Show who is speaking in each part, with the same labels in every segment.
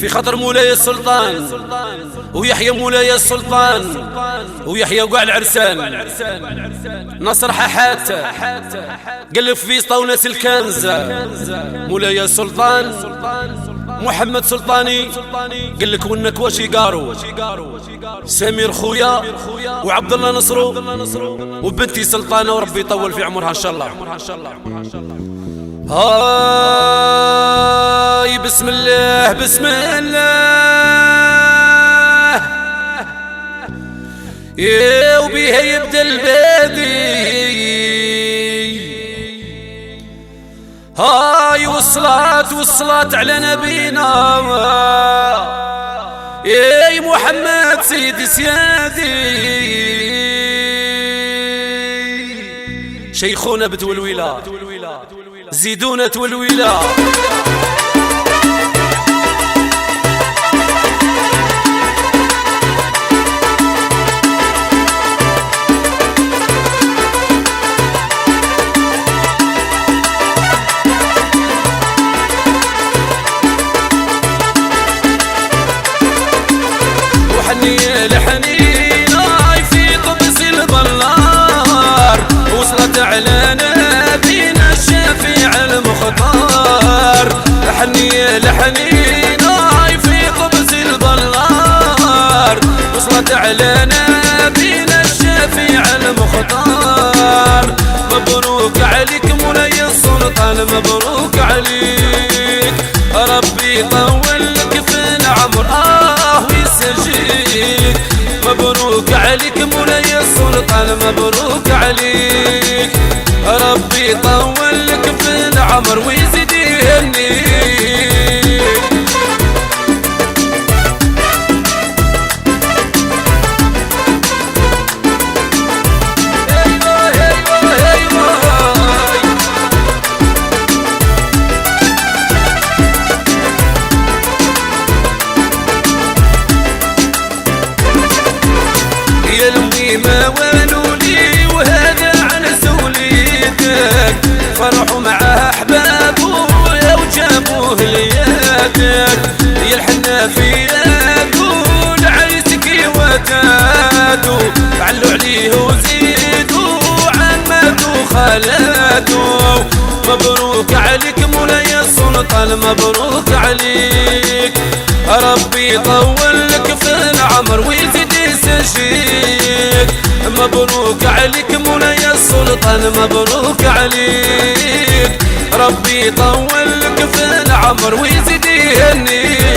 Speaker 1: في خاطر مولاي السلطان ويحيى مولاي السلطان ويحيى وقع العرسان نصر حاحات قلب في طونس الكنزة مولاي السلطان محمد سلطاني قال لك ونك واشي قارو سمير خويا وعبد الله نصرو وبنتي سلطانة وربي يطول في عمرها ان شاء الله. هاي بسم الله بسم الله يا وبيها يبدا البادي. هاي والصلاة على نبينا يا محمد سيدي سيادي شيخونا بتولويلا زيدونا تولويلا. وحنية لحنينا في قبس البلار وصلت على نبينا الشفيع المختار. حنية لحنينا في قبس البلار وصلت على نبينا الشفيع المختار. مبروك عليك مولاي السلطان مبروك عليك ربي يطول لك في العمر ويسجيك. مبروك عليك مولاي السلطان مبروك عليك ربي يطول لك في العمر ويزيد يهنيك. ما والولي وهذا عن سوليتك فرحوا مع احبابه وجابوه لياتك يا الحنا في يدو لعريسك وتاتو علوا عليه وزيدوا عماتو خالاتو. مبروك عليك مولاي السلطان مبروك عليك ربي يطول لك في العمر ويزيد يسجيك. مبروك عليك مولاي السلطان مبروك عليك ربي يطول لك في العمر ويزيد يهنيك.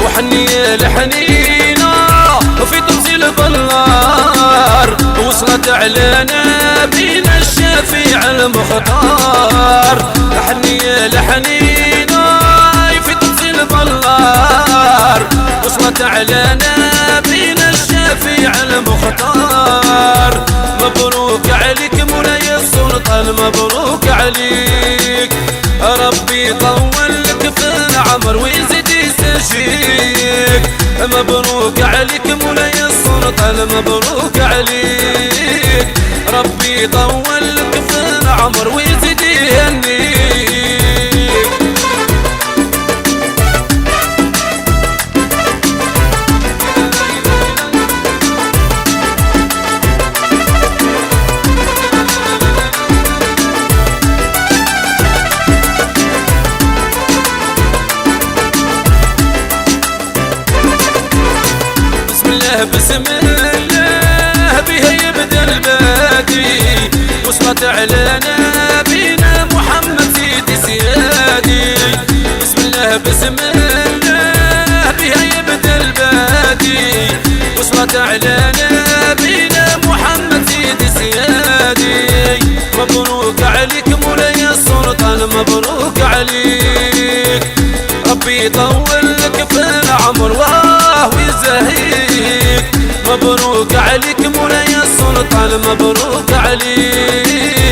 Speaker 1: وحنية لحنينا وفي تمثيل البلار وصلت على نبينا الشفيع المختار. حنية لحنينا في تمثيل البلار وصلت على نبينا الشفيع المختار. مبروك عليك مولاي السلطان مبروك عليك ربي يطول لك في العمر ويزيد يسجيك. مبروك عليك مولاي السلطان مبروك عليك ربي يطول لك في العمر ويزيد يهنيك. بسم الله بها يبدا البادي وصلت على نبينا محمد سيدي سيادي. بسم الله بسم الله بها يبدا البادي وصلت على نبينا محمد سيدي سيادي. مبروك عليك مولاي السلطان مبروك عليك ربي يطول لك في العمر ويزهيك. مبروك عليك مولاي السلطان مبروك عليك